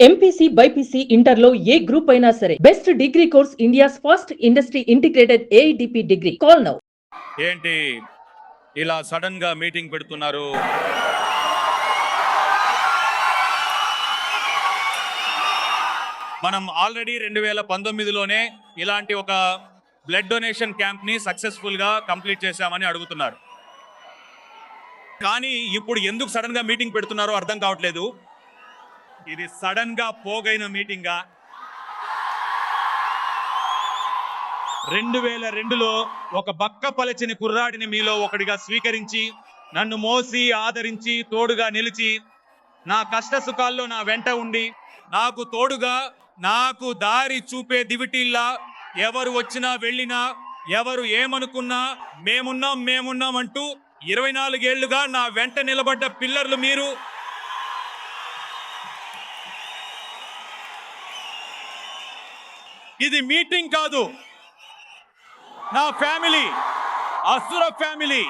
MPC BiPC ఇంటర్లో ఏ group అయినా సరే best degree course India's first industry integrated AITP degree. Call now. ఏంటి ఇలా సడన్ గా మీటింగ్ పెడుతున్నారు? మనం ఆల్రెడీ 2019లోనే ఇలాంటి ఒక బ్లడ్ డొనేషన్ క్యాంప్ ని సక్సెస్ఫుల్ గా కంప్లీట్ చేశామని అడుగుతున్నారు. కానీ ఇప్పుడు ఎందుకు సడన్ గా మీటింగ్ పెడుతున్నారో అర్థం కావట్లేదు. ఇది సడన్ గా పోగైన మీటింగా? 2002లో ఒక బక్క పలచని కుర్రాడిని మీలో ఒకడిగా స్వీకరించి నన్ను మోసి ఆదరించి తోడుగా నిలిచి నా కష్ట సుఖాల్లో నా వెంట ఉండి నాకు తోడుగా నాకు దారి చూపే దివిటీల్లా ఎవరు వచ్చినా వెళ్ళినా ఎవరు ఏమనుకున్నా మేమున్నాం అంటూ 24 ఏళ్లుగా నా వెంట నిలబడ్డ పిల్లర్లు మీరు. ఇది మీటింగ్ కాదు, నా ఫ్యామిలీ, అసుర ఫ్యామిలీ.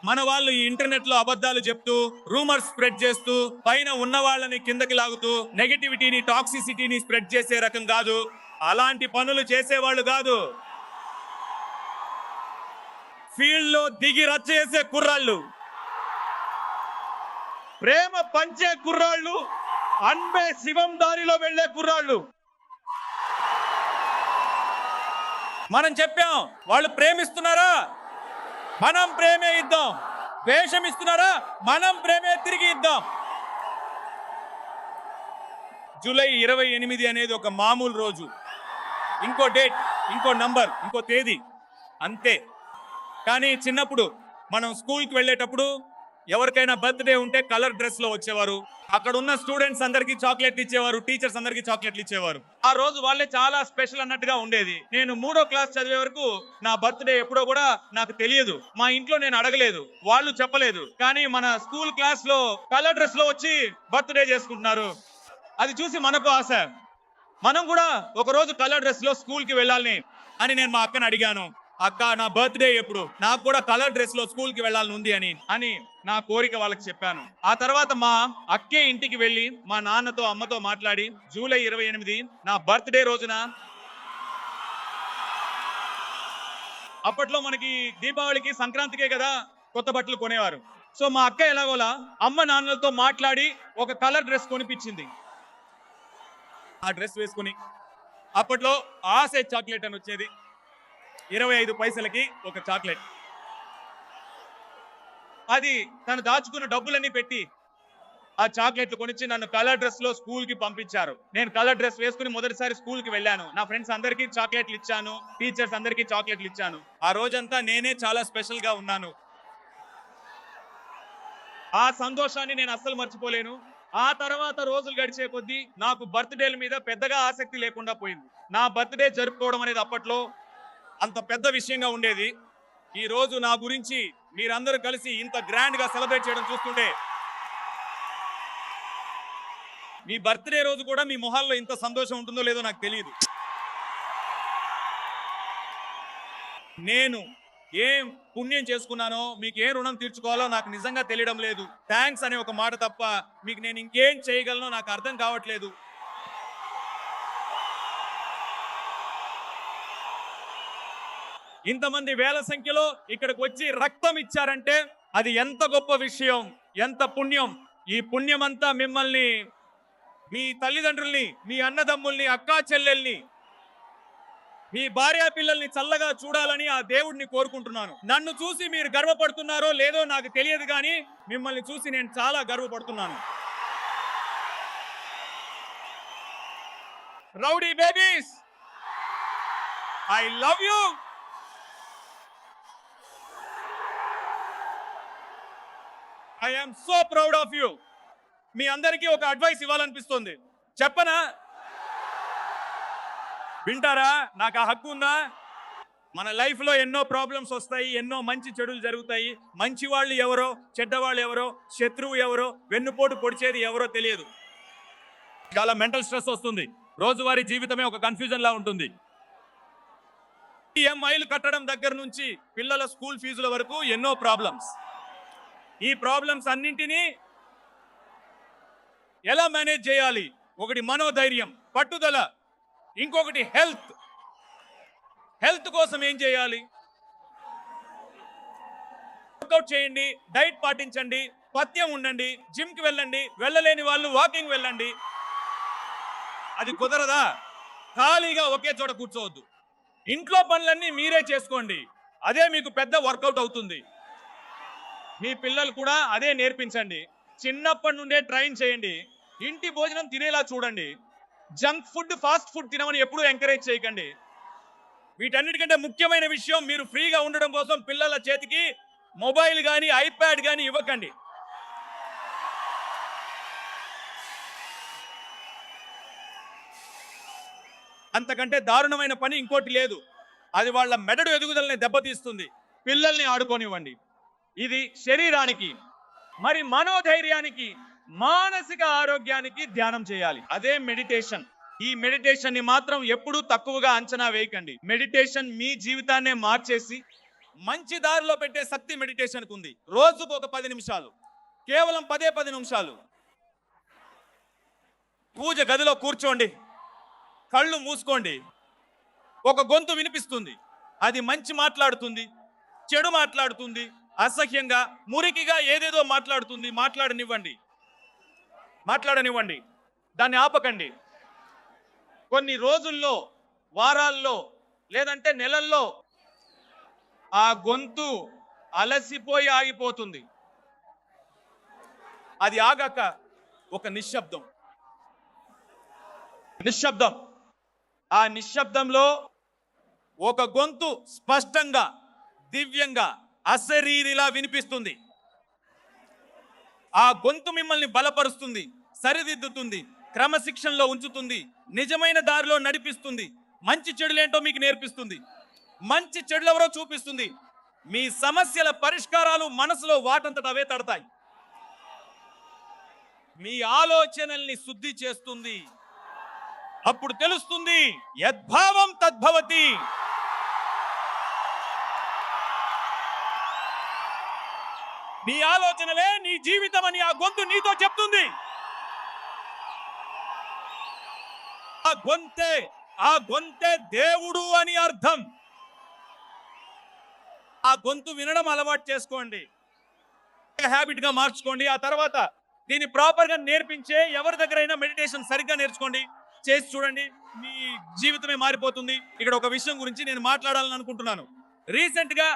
మన వాళ్ళు ఈ ఇంటర్నెట్ లో అబద్ధాలు చెప్తూ రూమర్స్ స్ప్రెడ్ చేస్తూ పైన ఉన్న వాళ్ళని కిందకి లాగుతూ నెగటివిటీని టాక్సిసిటీని స్ప్రెడ్ చేసే రకం కాదు. అలాంటి పనులు చేసేవాళ్ళు కాదు. ఫీల్డ్ లో దిగి రచ్చ చేసే కుర్రాళ్ళు, ప్రేమ పంచే కుర్రాళ్ళు, అన్బే శివం దారిలో వెళ్లే కుర్రాళ్ళు. మనం చెప్పాం, వాళ్ళు ప్రేమిస్తున్నారా మనం ప్రేమే ఇద్దాం, వేషం ఇస్తున్నారా మనం ప్రేమే తిరిగి ఇద్దాం. జూలై 28 అనేది ఒక మామూలు రోజు, ఇంకో డేట్, ఇంకో నంబర్, ఇంకో తేదీ, అంతే. కానీ చిన్నప్పుడు మనం స్కూల్కి వెళ్ళేటప్పుడు ఎవరికైనా బర్త్డే ఉంటే కలర్ డ్రెస్ లో వచ్చేవారు. అక్కడ ఉన్న స్టూడెంట్స్ అందరికీ చాక్లెట్లు ఇచ్చేవారు, టీచర్స్ అందరికీ చాక్లెట్లు ఇచ్చేవారు. ఆ రోజు వాళ్ళే చాలా స్పెషల్ అన్నట్టుగా ఉండేది. నేను 3వ క్లాస్ చదివే వరకు నా బర్త్డే ఎప్పుడో కూడా నాకు తెలియదు. మా ఇంట్లో నేను అడగలేదు, వాళ్ళు చెప్పలేదు. కానీ మన స్కూల్ క్లాస్ లో కలర్ డ్రెస్ లో వచ్చి బర్త్డే చేసుకుంటున్నారు. అది చూసి మనకు ఆశ, మనం కూడా ఒక రోజు కలర్ డ్రెస్ లో స్కూల్ కి వెళ్ళాలని అని నేను మా అక్కని అడిగాను. అక్క, నా బర్త్డే ఎప్పుడు? నాకు కూడా కలర్ డ్రెస్ లో స్కూల్ కి వెళ్ళాలని ఉంది అని నా కోరిక వాళ్ళకి చెప్పాను. ఆ తర్వాత మా అక్కే ఇంటికి వెళ్ళి మా నాన్నతో అమ్మతో మాట్లాడి జూలై 28 నా బర్త్డే రోజున, అప్పట్లో మనకి దీపావళికి సంక్రాంతికే కదా కొత్త బట్టలు కొనేవారు. సో మా అక్క ఎలాగోలా అమ్మ నాన్నలతో మాట్లాడి ఒక కలర్ డ్రెస్ కొనిపించింది. ఆ డ్రెస్ వేసుకుని అప్పట్లో ఆసే చాక్లెట్ అని వచ్చేది, 25 పైసలకి ఒక చాక్లెట్. అది తను దాచుకున్న డబ్బులన్నీ పెట్టి ఆ చాక్లెట్లు కొనిచ్చి నన్ను కలర్ డ్రెస్ లో స్కూల్ కి పంపించారు. నేను కలర్ డ్రెస్ వేసుకుని మొదటిసారి స్కూల్ కి వెళ్ళాను. నా ఫ్రెండ్స్ అందరికీ చాక్లెట్లు ఇచ్చాను, టీచర్స్ అందరికీ చాక్లెట్లు ఇచ్చాను. ఆ రోజంతా నేనే చాలా స్పెషల్ గా ఉన్నాను. ఆ సంతోషాన్ని నేను అస్సలు మర్చిపోలేను. ఆ తర్వాత రోజులు గడిచే కొద్దీ నాకు బర్త్డేల మీద పెద్దగా ఆసక్తి లేకుండా పోయింది. నా బర్త్డే జరుపుకోవడం అనేది అప్పట్లో అంత పెద్ద విషయంగా ఉండేది. ఈ రోజు నా గురించి మీరందరూ కలిసి ఇంత గ్రాండ్ గా సెలబ్రేట్ చేయడం చూస్తుంటే, మీ బర్త్డే రోజు కూడా మీ మొహాల్లో ఇంత సంతోషం ఉంటుందో లేదో నాకు తెలియదు. నేను ఏం పుణ్యం చేసుకున్నానో, మీకు ఏ రుణం తీర్చుకోవాలో నాకు నిజంగా తెలియడం లేదు. థ్యాంక్స్ అనే ఒక మాట తప్ప మీకు నేను ఇంకేం చేయగలనో నాకు అర్థం కావట్లేదు. ఇంతమంది వేల సంఖ్యలో ఇక్కడికి వచ్చి రక్తం ఇచ్చారంటే అది ఎంత గొప్ప విషయం, ఎంత పుణ్యం. ఈ పుణ్యం అంతా మిమ్మల్ని, మీ తల్లిదండ్రుల్ని, మీ అన్నదమ్ముల్ని, అక్కా చెల్లెల్ని, మీ భార్యా పిల్లల్ని చల్లగా చూడాలని ఆ దేవుడిని కోరుకుంటున్నాను. నన్ను చూసి మీరు గర్వపడుతున్నారో లేదో నాకు తెలియదు, కానీ మిమ్మల్ని చూసి నేను చాలా గర్వపడుతున్నాను. Rowdy babies, I love you. I am so proud of you. మీ అందరికీ ఒక అడ్వైస్ ఇవ్వాలనిపిస్తుంది, చెప్పనా? వింటారా? నాకు ఆ హక్కు ఉందా? మన లైఫ్లో ఎన్నో ప్రాబ్లమ్స్ వస్తాయి, ఎన్నో మంచి చెడులు జరుగుతాయి. మంచి వాళ్ళు ఎవరో, చెడ్డవాళ్ళు ఎవరో, శత్రువు ఎవరో, వెన్నుపోటు పొడిచేది ఎవరో తెలియదు. చాలా మెంటల్ స్ట్రెస్ వస్తుంది. రోజువారీ జీవితమే ఒక కన్ఫ్యూజన్ లా ఉంటుంది. ఈఎంఐలు కట్టడం దగ్గర నుంచి పిల్లల స్కూల్ ఫీజుల వరకు ఎన్నో ప్రాబ్లమ్స్. ఈ ప్రాబ్లమ్స్ అన్నింటినీ ఎలా మేనేజ్ చేయాలి. ఒకటి మనోధైర్యం, పట్టుదల, ఇంకొకటి హెల్త్ కోసం ఏం చేయాలి, వర్కౌట్ చేయండి, డైట్ పాటించండి, పథ్యం ఉండండి, జిమ్కి వెళ్ళండి, వెళ్ళలేని వాళ్ళు వాకింగ్ వెళ్ళండి. అది కుదరదా, ఖాళీగా ఒకే చోట కూర్చోవద్దు. ఇంట్లో పనులన్నీ మీరే చేసుకోండి, అదే మీకు పెద్ద వర్కౌట్ అవుతుంది. మీ పిల్లలు కూడా అదే నేర్పించండి. చిన్నప్పటి నుండే ట్రైన్ చేయండి. ఇంటి భోజనం తినేలా చూడండి. జంక్ ఫుడ్, ఫాస్ట్ ఫుడ్ తినమని ఎప్పుడూ ఎంకరేజ్ చేయకండి. వీటన్నిటికంటే ముఖ్యమైన విషయం, మీరు ఫ్రీగా ఉండడం కోసం పిల్లల చేతికి మొబైల్ కానీ ఐప్యాడ్ కానీ ఇవ్వకండి. అంతకంటే దారుణమైన పని ఇంకోటి లేదు. అది వాళ్ళ మెదడు ఎదుగుదలని దెబ్బతీస్తుంది. పిల్లల్ని ఆడుకోనివ్వండి. ఇది శరీరానికి, మరి మనోధైర్యానికి, మానసిక ఆరోగ్యానికి ధ్యానం చేయాలి. అదే మెడిటేషన్. ఈ మెడిటేషన్ ని మాత్రం ఎప్పుడూ తక్కువగా అంచనా వేయకండి. మెడిటేషన్ మీ జీవితాన్నే మార్చేసి మంచి దారిలో పెట్టే శక్తి మెడిటేషన్కు ఉంది. రోజుకు ఒక 10 నిమిషాలు, కేవలం 10 నిమిషాలు పూజ గదిలో కూర్చోండి, కళ్ళు మూసుకోండి. ఒక గొంతు వినిపిస్తుంది. అది మంచి మాట్లాడుతుంది, చెడు మాట్లాడుతుంది, అసహ్యంగా మురికిగా ఏదేదో మాట్లాడుతుంది. మాట్లాడనివ్వండి, దాన్ని ఆపకండి. కొన్ని రోజుల్లో, వారాల్లో, లేదంటే నెలల్లో ఆ గొంతు అలసిపోయి ఆగిపోతుంది. అది ఆగాక ఒక నిశ్శబ్దం. ఆ నిశ్శబ్దంలో ఒక గొంతు స్పష్టంగా, దివ్యంగా, అశరీరిలా వినిపిస్తుంది. ఆ గొంతు మిమ్మల్ని బలపరుస్తుంది, సరిదిద్దుతుంది, క్రమశిక్షణలో ఉంచుతుంది, నిజమైన దారిలో నడిపిస్తుంది, మంచి చెడులేంటో మీకు నేర్పిస్తుంది, మంచి చెడులెవరో చూపిస్తుంది. మీ సమస్యల పరిష్కారాలు మనసులో వాటంతట అవే తడతాయి. మీ ఆలోచనల్ని శుద్ధి చేస్తుంది. అప్పుడు తెలుస్తుంది, యద్భావం తద్భవతి. నీ ఆలోచనలే నీ జీవితం అని ఆ గొంతు నీతో చెప్తుంది. ఆ గొంతే దేవుడు అని అర్థం. ఆ గొంతు వినడం అలవాటు చేసుకోండి, హ్యాబిట్ గా మార్చుకోండి. ఆ తర్వాత దీన్ని ప్రాపర్ గా నేర్పించే ఎవరి దగ్గరైనా మెడిటేషన్ సరిగ్గా నేర్చుకోండి, చేసి చూడండి, మీ జీవితమే మారిపోతుంది. ఇక్కడ ఒక విషయం గురించి నేను మాట్లాడాలని అనుకుంటున్నాను. రీసెంట్ గా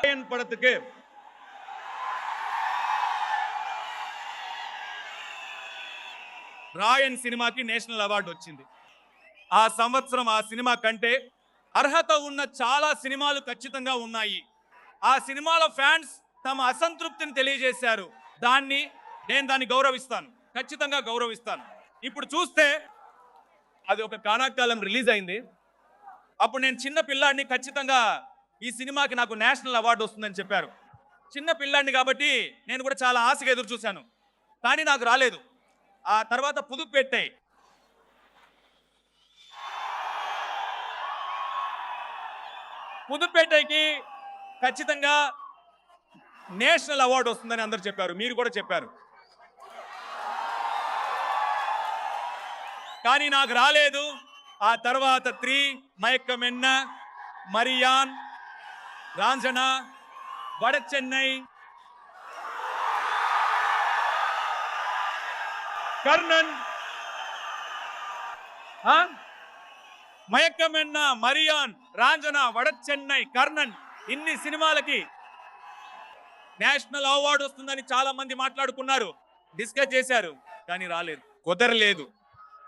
రాయన్ సినిమాకి నేషనల్ అవార్డు వచ్చింది. ఆ సంవత్సరం ఆ సినిమా కంటే అర్హత ఉన్న చాలా సినిమాలు ఖచ్చితంగా ఉన్నాయి. ఆ సినిమాల ఫ్యాన్స్ తమ అసంతృప్తిని తెలియజేశారు. నేను దాన్ని గౌరవిస్తాను, ఖచ్చితంగా గౌరవిస్తాను. ఇప్పుడు చూస్తే అది ఒక కానాకాలం రిలీజ్ అయింది. అప్పుడు నేను చిన్న పిల్లాడిని, ఖచ్చితంగా ఈ సినిమాకి నాకు నేషనల్ అవార్డు వస్తుందని చెప్పారు. చిన్న పిల్లాడిని కాబట్టి నేను కూడా చాలా ఆశగా ఎదురు చూశాను, కానీ నాకు రాలేదు. ఆ తర్వాత పుదుపేటకి ఖచ్చితంగా నేషనల్ అవార్డు వస్తుందని అందరూ చెప్పారు, మీరు కూడా చెప్పారు. కానీ నాకు రాలేదు. ఆ తర్వాత 3, మయక్కమెన్న, మరియాన్, రాంజనా, వడ చెన్నై, కర్ణన్, మయక్కమెన్న, మరియాన్, రాంజనా, వడ చెన్నై, కర్ణన్, ఇన్ని సినిమాలకి నేషనల్ అవార్డు వస్తుందని చాలా మంది మాట్లాడుకున్నారు, డిస్కస్ చేశారు, కానీ రాలేదు, కుదరలేదు.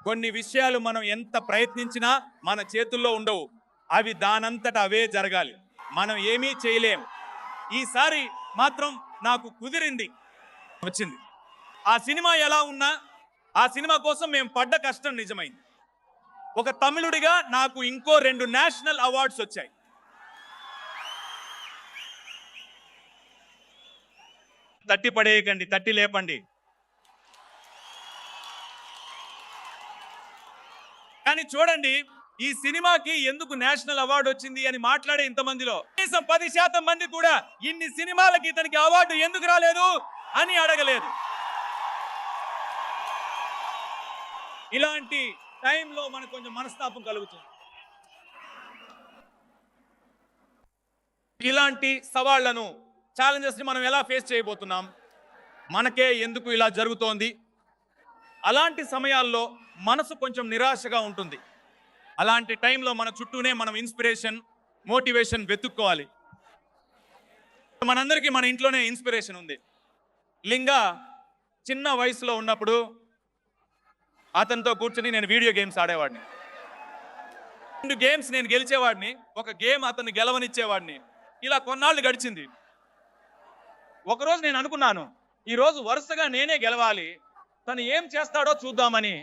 కొన్ని విషయాలు మనం ఎంత ప్రయత్నించినా మన చేతుల్లో ఉండవు. అవి దానంతట అవే జరగాలి. మనం ఏమీ చేయలేం. ఈసారి మాత్రం నాకు కుదిరింది, వచ్చింది. ఆ సినిమా ఎలా ఉన్నా ఆ సినిమా కోసం మేము పడ్డ కష్టం నిజమైంది. ఒక తమిళుడిగా నాకు ఇంకో 2 నేషనల్ అవార్డ్స్ వచ్చాయి. తట్టి పడేయకండి, తట్టి లేపండి. కానీ చూడండి, ఈ సినిమాకి ఎందుకు నేషనల్ అవార్డు వచ్చింది అని మాట్లాడే ఇంతమందిలో కనీసం 10% మంది కూడా ఇన్ని సినిమాలకి ఇతనికి అవార్డు ఎందుకు రాలేదు అని అడగలేదు. ఇలాంటి టైంలో మనకు కొంచెం మనస్తాపం కలుగుతుంది. ఇలాంటి సవాళ్లను, ఛాలెంజెస్ని మనం ఎలా ఫేస్ చేయబోతున్నాం, మనకే ఎందుకు ఇలా జరుగుతోంది, అలాంటి సమయాల్లో మనసు కొంచెం నిరాశగా ఉంటుంది. అలాంటి టైంలో మన చుట్టూనే మనం ఇన్స్పిరేషన్, మోటివేషన్ వెతుక్కోవాలి. మనందరికీ మన ఇంట్లోనే ఇన్స్పిరేషన్ ఉంది. లింగా చిన్న వయసులో ఉన్నప్పుడు అతనితో కూర్చొని నేను వీడియో గేమ్స్ ఆడేవాడిని. 2 గేమ్స్ నేను గెలిచేవాడిని, ఒక గేమ్ అతన్ని గెలవనిచ్చేవాడిని. ఇలా కొన్నాళ్ళు గడిచింది. ఒకరోజు నేను అనుకున్నాను, ఈరోజు వరుసగా నేనే గెలవాలి, తను ఏం చేస్తాడో చూద్దామని.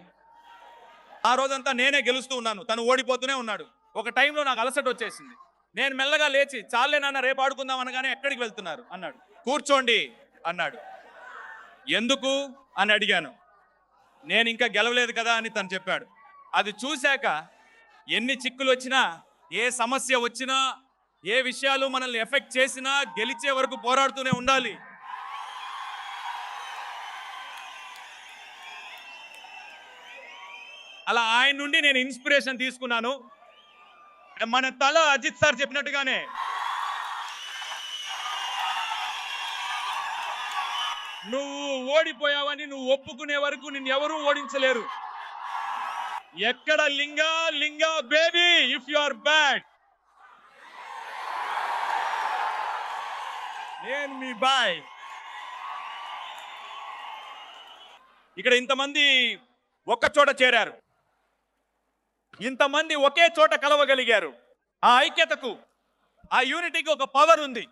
ఆ రోజంతా నేనే గెలుస్తూ ఉన్నాను, తను ఓడిపోతూనే ఉన్నాడు. ఒక టైంలో నాకు అలసట వచ్చేసింది. నేను మెల్లగా లేచి, చాలే నాన్న రేపు ఆడుకుందాం అనగానే, ఎక్కడికి వెళ్తున్నారు అన్నాడు. కూర్చోండి అన్నాడు. ఎందుకు అని అడిగాను. నేను ఇంకా గెలవలేదు కదా అని తను చెప్పాడు. అది చూశాక ఎన్ని చిక్కులు వచ్చినా, ఏ సమస్య వచ్చినా, ఏ విషయాలు మనల్ని ఎఫెక్ట్ చేసినా గెలిచే వరకు పోరాడుతూనే ఉండాలి. అలా ఆయన నుండి నేను ఇన్స్పిరేషన్ తీసుకున్నాను. మన తల అజిత్ సార్ చెప్పినట్టుగానే నువ్వు ఓడిపోయావని నువ్వు ఒప్పుకునే వరకు నిన్ను ఎవరూ ఓడించలేరు. ఎక్కడ లింగా లింగా baby, if you are bad, నేను మీ బాయ్. ఇక్కడ ఇంతమంది ఒక్క చోట చేరారు, ఇంతమంది ఒకే చోట కలవగలిగారు. ఆ ఐక్యతకు, ఆ యూనిటీకి ఒక పవర్ ఉంది.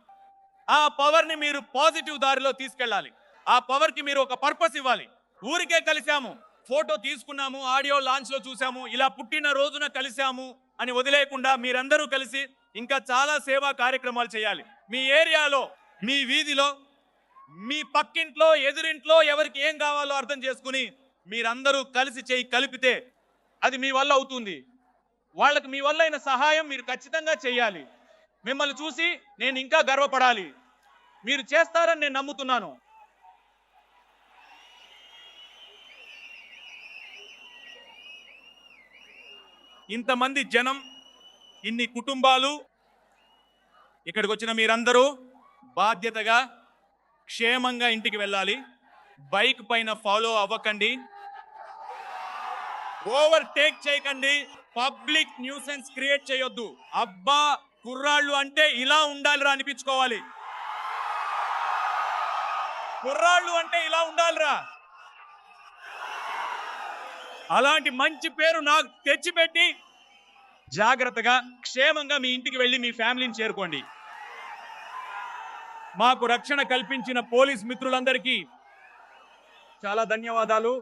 ఆ పవర్ని మీరు పాజిటివ్ దారిలో తీసుకెళ్ళాలి. ఆ పవర్కి మీరు ఒక పర్పస్ ఇవ్వాలి. ఊరికే కలిసాము, ఫోటో తీసుకున్నాము, ఆడియో లాంచ్లో చూసాము, ఇలా పుట్టిన రోజున కలిసాము అని వదిలేయకుండా మీరందరూ కలిసి ఇంకా చాలా సేవా కార్యక్రమాలు చేయాలి. మీ ఏరియాలో, మీ వీధిలో, మీ పక్కింట్లో, ఎదురింట్లో ఎవరికి ఏం కావాలో అర్థం చేసుకుని మీరందరూ కలిసి చేయి కలిపితే అది మీ వల్ల అవుతుంది. వాళ్ళకి మీ వల్ల అయిన సహాయం మీరు ఖచ్చితంగా చేయాలి. మిమ్మల్ని చూసి నేను ఇంకా గర్వపడాలి. మీరు చేస్తారని నేను నమ్ముతున్నాను. ఇంతమంది జనం, ఇన్ని కుటుంబాలు, ఇక్కడికి వచ్చిన మీరందరూ బాధ్యతగా క్షేమంగా ఇంటికి వెళ్ళాలి. బైక్ పైన ఫాలో అవ్వకండి, ఓవర్టేక్ చేయకండి, పబ్లిక్ న్యూసెన్స్ క్రియేట్ చేయొద్దు. అబ్బా కుర్రాళ్ళు అంటే ఇలా ఉండాలిరా అనిపించుకోవాలి. కుర్రాళ్ళు అంటే ఇలా ఉండాలిరా, అలాంటి మంచి పేరు నాకు తెచ్చిపెట్టి జాగ్రత్తగా క్షేమంగా మీ ఇంటికి వెళ్ళి మీ ఫ్యామిలీని చేరుకోండి. మాకు రక్షణ కల్పించిన పోలీస్ మిత్రులందరికీ చాలా ధన్యవాదాలు.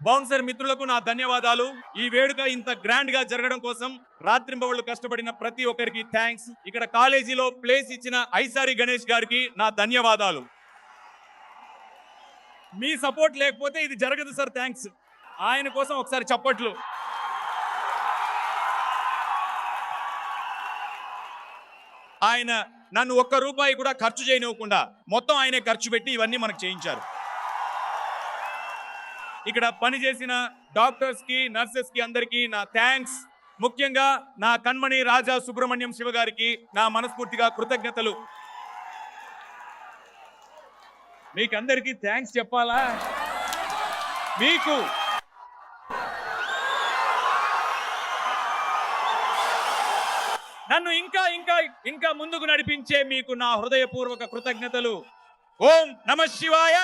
బౌన్సర్ మిత్రులకు నా ధన్యవాదాలు. ఈ వేడుక ఇంత గ్రాండ్ గా జరగడం కోసం రాత్రింబవళ్లు కష్టపడిన ప్రతి ఒక్కరికి థ్యాంక్స్. ఇక్కడ కాలేజీలో ప్లేస్ ఇచ్చిన ఐసారి గణేష్ గారికి నా ధన్యవాదాలు. మీ సపోర్ట్ లేకపోతే ఇది జరగదు సార్. థ్యాంక్స్. ఆయన కోసం ఒకసారి చప్పట్లు. ఆయన నన్ను ఒక్క రూపాయి కూడా ఖర్చు చేయనివ్వకుండా మొత్తం ఆయనే ఖర్చు పెట్టి ఇవన్నీ మనకు చేయించారు. ఇక్కడ పనిచేసిన డాక్టర్స్ కి, నర్సెస్ కి అందరికీ నా థ్యాంక్స్. ముఖ్యంగా నా కన్మణి రాజా సుబ్రహ్మణ్యం శివ గారికి నా మనస్ఫూర్తిగా కృతజ్ఞతలు. మీకందరికీ థ్యాంక్స్ చెప్పాలా? మీకు నన్ను ఇంకా ఇంకా ఇంకా ముందుకు నడిపించే మీకు నా హృదయపూర్వక కృతజ్ఞతలు. ఓం నమః శివాయ.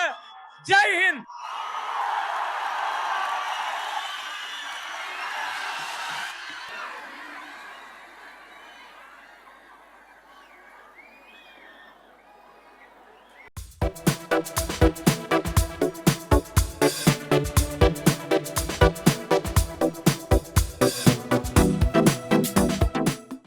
జై హింద్.